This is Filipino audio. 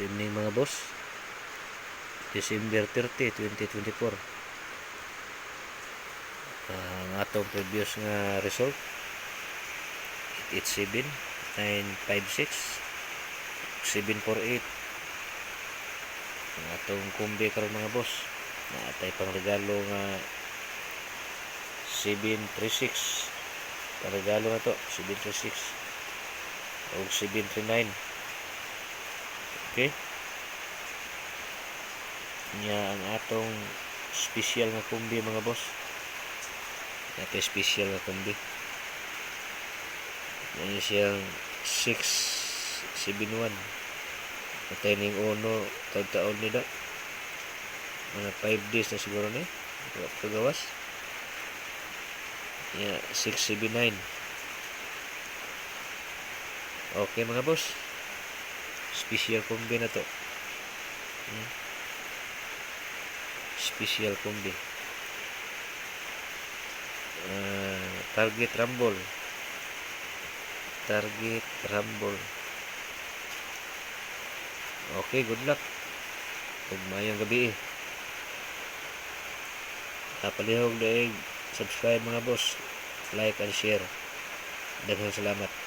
Good evening mga boss. December 30, 2024. Ang atong previous nga result 887, 956, 748. Ang atong kumbi karon mga boss. Naatay pang regalo nga 736. Ang regalo na to 736 o 739. Okay? Nya ang atong special nga kumbi mga boss. Ito special nga kumbi. Yan siyang 671. Patay ning uno taon nila. Mga 5 days na siguro ni. Pagawas. Ya, 679. Okay mga boss. Special kumbi na to. Special kumbi. Target rumble. Target rumble. Okay, good luck. Ug maayong gabi. Palihog daig subscribe mga boss. Like and share. Daghang salamat.